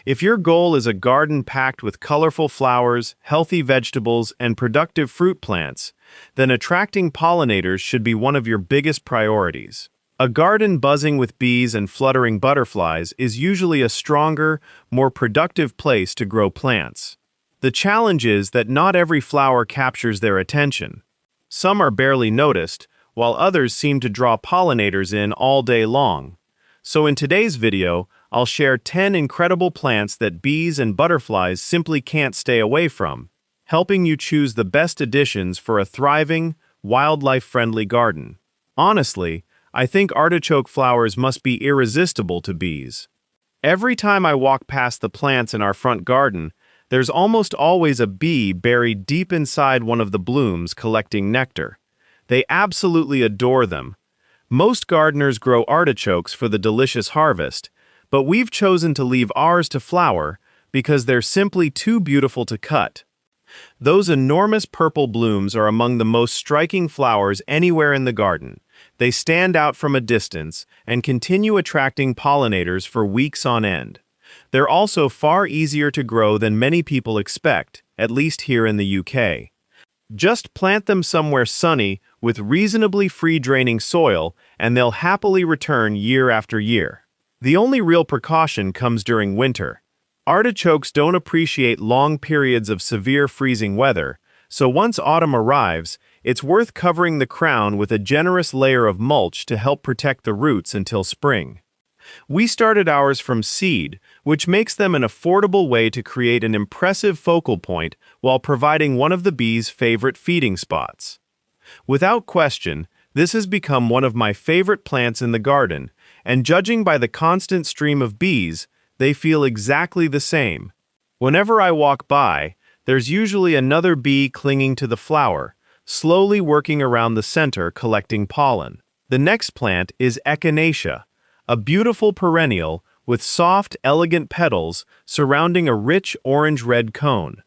If your goal is a garden packed with colorful flowers, healthy vegetables, and productive fruit plants, then attracting pollinators should be one of your biggest priorities. A garden buzzing with bees and fluttering butterflies is usually a stronger, more productive place to grow plants. The challenge is that not every flower captures their attention. Some are barely noticed, while others seem to draw pollinators in all day long. So in today's video, I'll share 10 incredible plants that bees and butterflies simply can't stay away from, helping you choose the best additions for a thriving, wildlife-friendly garden. Honestly, I think artichoke flowers must be irresistible to bees. Every time I walk past the plants in our front garden, there's almost always a bee buried deep inside one of the blooms collecting nectar. They absolutely adore them. Most gardeners grow artichokes for the delicious harvest, but we've chosen to leave ours to flower because they're simply too beautiful to cut. Those enormous purple blooms are among the most striking flowers anywhere in the garden. They stand out from a distance and continue attracting pollinators for weeks on end. They're also far easier to grow than many people expect, at least here in the UK. Just plant them somewhere sunny with reasonably free-draining soil, and they'll happily return year after year. The only real precaution comes during winter. Artichokes don't appreciate long periods of severe freezing weather, so once autumn arrives, it's worth covering the crown with a generous layer of mulch to help protect the roots until spring. We started ours from seed, which makes them an affordable way to create an impressive focal point while providing one of the bees' favorite feeding spots. Without question, this has become one of my favorite plants in the garden, and judging by the constant stream of bees, they feel exactly the same. Whenever I walk by, there's usually another bee clinging to the flower, slowly working around the center collecting pollen. The next plant is Echinacea, a beautiful perennial with soft, elegant petals surrounding a rich orange-red cone.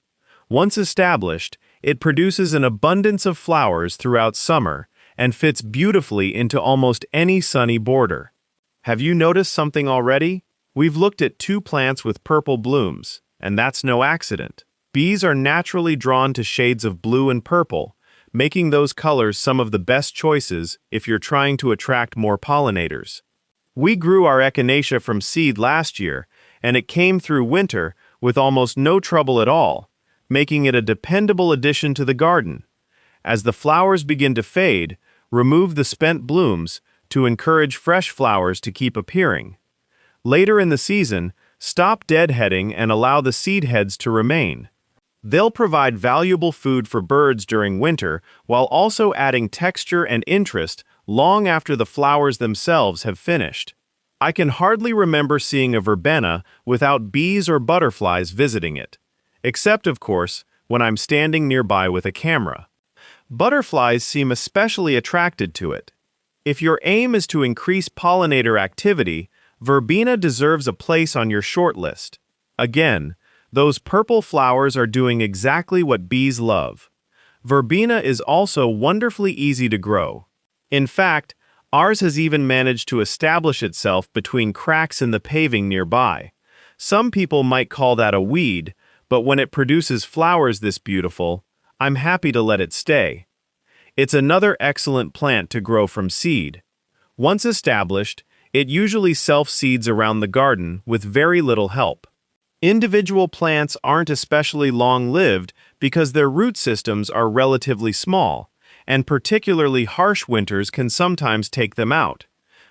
Once established, it produces an abundance of flowers throughout summer and fits beautifully into almost any sunny border. Have you noticed something already? We've looked at 2 plants with purple blooms, and that's no accident. Bees are naturally drawn to shades of blue and purple, making those colors some of the best choices if you're trying to attract more pollinators. We grew our Echinacea from seed last year, and it came through winter with almost no trouble at all, making it a dependable addition to the garden. As the flowers begin to fade, remove the spent blooms to encourage fresh flowers to keep appearing. Later in the season, stop deadheading and allow the seed heads to remain. They'll provide valuable food for birds during winter while also adding texture and interest long after the flowers themselves have finished. I can hardly remember seeing a verbena without bees or butterflies visiting it, except, of course, when I'm standing nearby with a camera. Butterflies seem especially attracted to it. If your aim is to increase pollinator activity, Verbena deserves a place on your shortlist. Again, those purple flowers are doing exactly what bees love. Verbena is also wonderfully easy to grow. In fact, ours has even managed to establish itself between cracks in the paving nearby. Some people might call that a weed, but when it produces flowers this beautiful, I'm happy to let it stay. It's another excellent plant to grow from seed. Once established, it usually self-seeds around the garden with very little help. Individual plants aren't especially long-lived because their root systems are relatively small, and particularly harsh winters can sometimes take them out.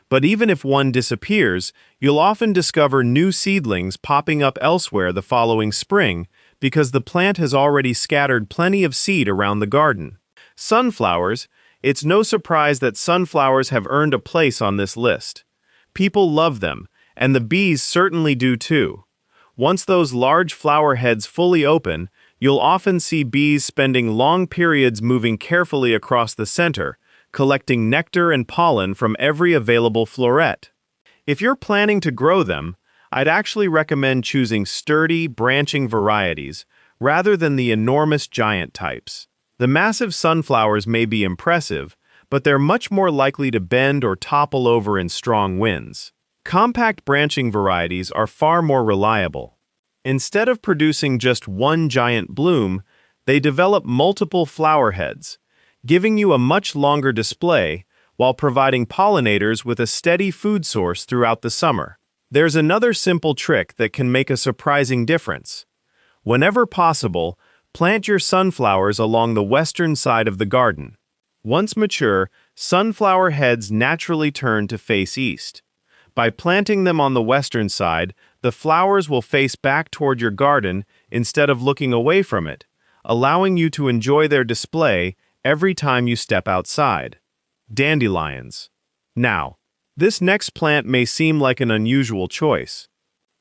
But even if one disappears, you'll often discover new seedlings popping up elsewhere the following spring because the plant has already scattered plenty of seed around the garden. Sunflowers, it's no surprise that sunflowers have earned a place on this list. People love them, and the bees certainly do too. Once those large flower heads fully open, you'll often see bees spending long periods moving carefully across the center, collecting nectar and pollen from every available floret. If you're planning to grow them, I'd actually recommend choosing sturdy, branching varieties rather than the enormous giant types. The massive sunflowers may be impressive, but they're much more likely to bend or topple over in strong winds. Compact branching varieties are far more reliable. Instead of producing just one giant bloom, they develop multiple flower heads, giving you a much longer display while providing pollinators with a steady food source throughout the summer. There's another simple trick that can make a surprising difference. Whenever possible, plant your sunflowers along the western side of the garden. Once mature, sunflower heads naturally turn to face east. By planting them on the western side, the flowers will face back toward your garden instead of looking away from it, allowing you to enjoy their display every time you step outside. Dandelions. Now, this next plant may seem like an unusual choice.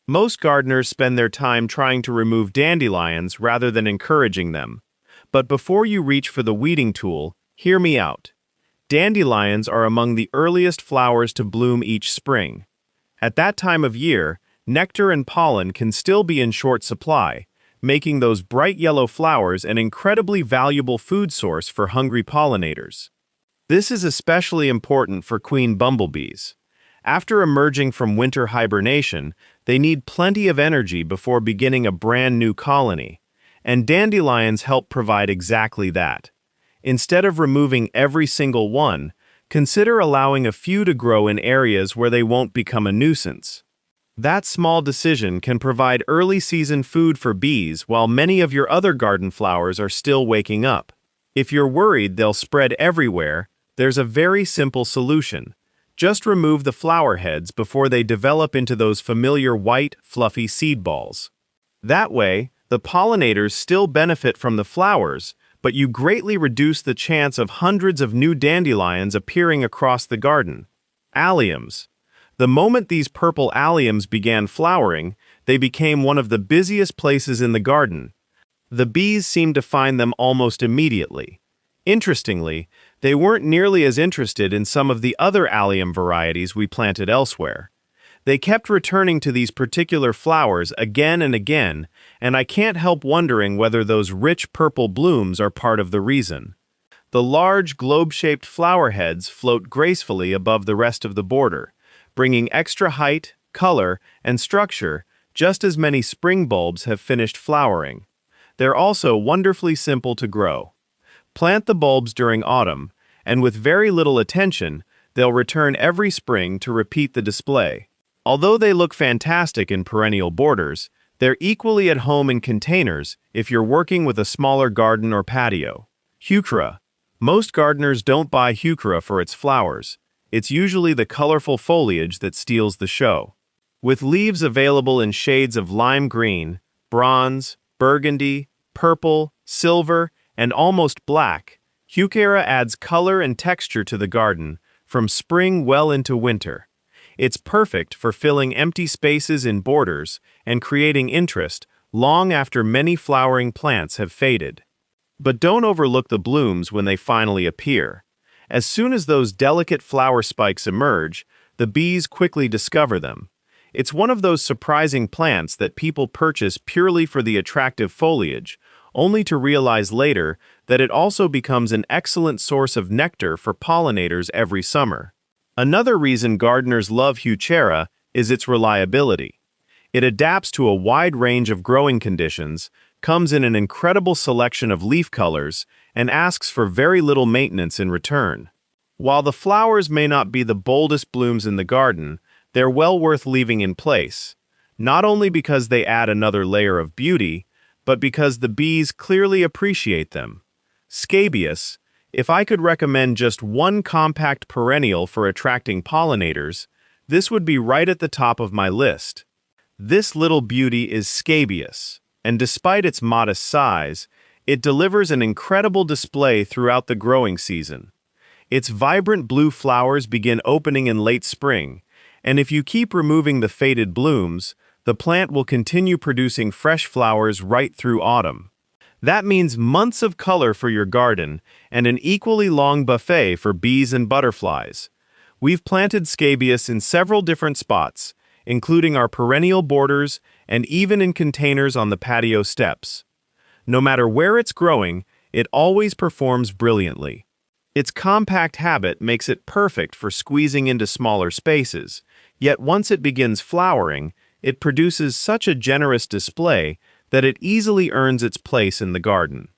Most gardeners spend their time trying to remove dandelions rather than encouraging them. But before you reach for the weeding tool, hear me out. Dandelions are among the earliest flowers to bloom each spring. At that time of year, nectar and pollen can still be in short supply, making those bright yellow flowers an incredibly valuable food source for hungry pollinators. This is especially important for queen bumblebees. After emerging from winter hibernation, they need plenty of energy before beginning a brand new colony, and dandelions help provide exactly that. Instead of removing every single one, consider allowing a few to grow in areas where they won't become a nuisance. That small decision can provide early-season food for bees while many of your other garden flowers are still waking up. If you're worried they'll spread everywhere, there's a very simple solution. Just remove the flower heads before they develop into those familiar white, fluffy seed balls. That way, the pollinators still benefit from the flowers, but you greatly reduce the chance of hundreds of new dandelions appearing across the garden. Alliums. The moment these purple alliums began flowering, they became one of the busiest places in the garden. The bees seemed to find them almost immediately. Interestingly, they weren't nearly as interested in some of the other allium varieties we planted elsewhere. They kept returning to these particular flowers again and again, and I can't help wondering whether those rich purple blooms are part of the reason. The large globe-shaped flower heads float gracefully above the rest of the border, bringing extra height, color, and structure just as many spring bulbs have finished flowering. They're also wonderfully simple to grow. Plant the bulbs during autumn, and with very little attention, they'll return every spring to repeat the display. Although they look fantastic in perennial borders, they're equally at home in containers if you're working with a smaller garden or patio. Heuchera. Most gardeners don't buy Heuchera for its flowers. It's usually the colorful foliage that steals the show. With leaves available in shades of lime green, bronze, burgundy, purple, silver, and almost black, Heuchera adds color and texture to the garden from spring well into winter. It's perfect for filling empty spaces in borders and creating interest long after many flowering plants have faded. But don't overlook the blooms when they finally appear. As soon as those delicate flower spikes emerge, the bees quickly discover them. It's one of those surprising plants that people purchase purely for the attractive foliage, only to realize later that it also becomes an excellent source of nectar for pollinators every summer. Another reason gardeners love Heuchera is its reliability. It adapts to a wide range of growing conditions, comes in an incredible selection of leaf colors, and asks for very little maintenance in return. While the flowers may not be the boldest blooms in the garden, they're well worth leaving in place, not only because they add another layer of beauty, but because the bees clearly appreciate them. Scabious. If I could recommend just one compact perennial for attracting pollinators, this would be right at the top of my list. This little beauty is Scabious, and despite its modest size, it delivers an incredible display throughout the growing season. Its vibrant blue flowers begin opening in late spring, and if you keep removing the faded blooms, the plant will continue producing fresh flowers right through autumn. That means months of color for your garden and an equally long buffet for bees and butterflies. We've planted Scabious in several different spots, including our perennial borders and even in containers on the patio steps. No matter where it's growing, it always performs brilliantly. Its compact habit makes it perfect for squeezing into smaller spaces, yet once it begins flowering, it produces such a generous display that it easily earns its place in the garden.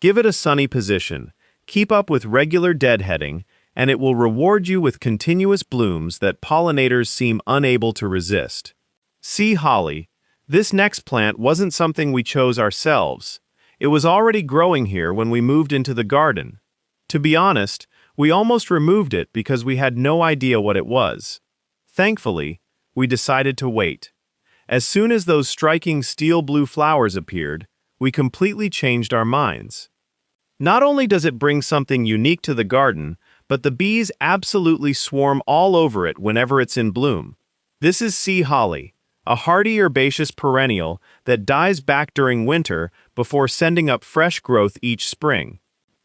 Give it a sunny position, keep up with regular deadheading, and it will reward you with continuous blooms that pollinators seem unable to resist. Sea holly. This next plant wasn't something we chose ourselves. It was already growing here when we moved into the garden. To be honest, we almost removed it because we had no idea what it was. Thankfully, we decided to wait. As soon as those striking steel blue flowers appeared, we completely changed our minds. Not only does it bring something unique to the garden, but the bees absolutely swarm all over it whenever it's in bloom. This is sea holly, a hardy herbaceous perennial that dies back during winter before sending up fresh growth each spring.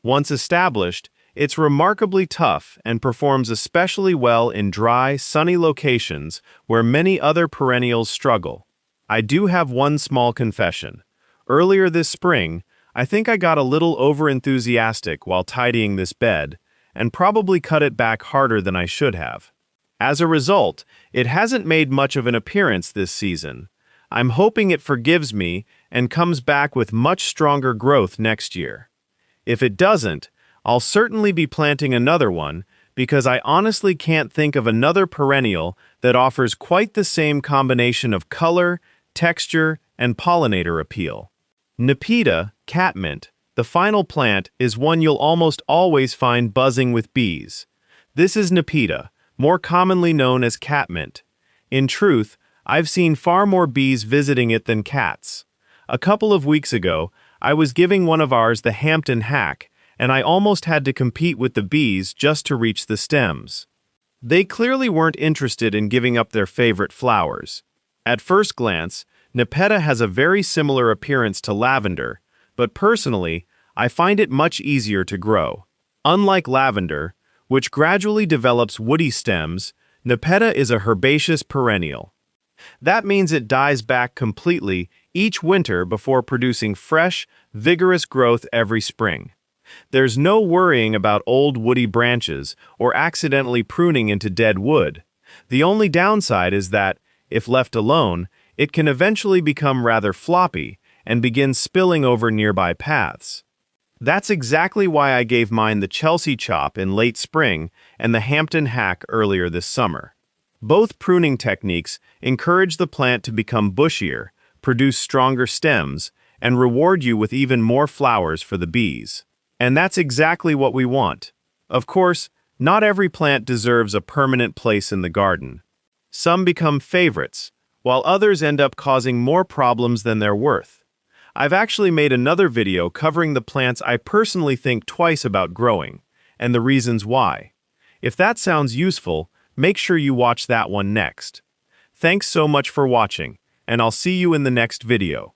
Once established, it's remarkably tough and performs especially well in dry, sunny locations where many other perennials struggle. I do have one small confession. Earlier this spring, I think I got a little over-enthusiastic while tidying this bed, and probably cut it back harder than I should have. As a result, it hasn't made much of an appearance this season. I'm hoping it forgives me and comes back with much stronger growth next year. If it doesn't, I'll certainly be planting another one because I honestly can't think of another perennial that offers quite the same combination of color, texture, and pollinator appeal. Nepeta, catmint, the final plant, is one you'll almost always find buzzing with bees. This is Nepeta, more commonly known as catmint. In truth, I've seen far more bees visiting it than cats. A couple of weeks ago, I was giving one of ours the Hampton hack, and I almost had to compete with the bees just to reach the stems. They clearly weren't interested in giving up their favorite flowers. At first glance, Nepeta has a very similar appearance to lavender, but personally, I find it much easier to grow. Unlike lavender, which gradually develops woody stems, Nepeta is a herbaceous perennial. That means it dies back completely each winter before producing fresh, vigorous growth every spring. There's no worrying about old woody branches or accidentally pruning into dead wood. The only downside is that, if left alone, it can eventually become rather floppy and begin spilling over nearby paths. That's exactly why I gave mine the Chelsea chop in late spring and the Hampton hack earlier this summer. Both pruning techniques encourage the plant to become bushier, produce stronger stems, and reward you with even more flowers for the bees. And that's exactly what we want. Of course, not every plant deserves a permanent place in the garden. Some become favorites, while others end up causing more problems than they're worth. I've actually made another video covering the plants I personally think twice about growing, and the reasons why. If that sounds useful, make sure you watch that one next. Thanks so much for watching, and I'll see you in the next video.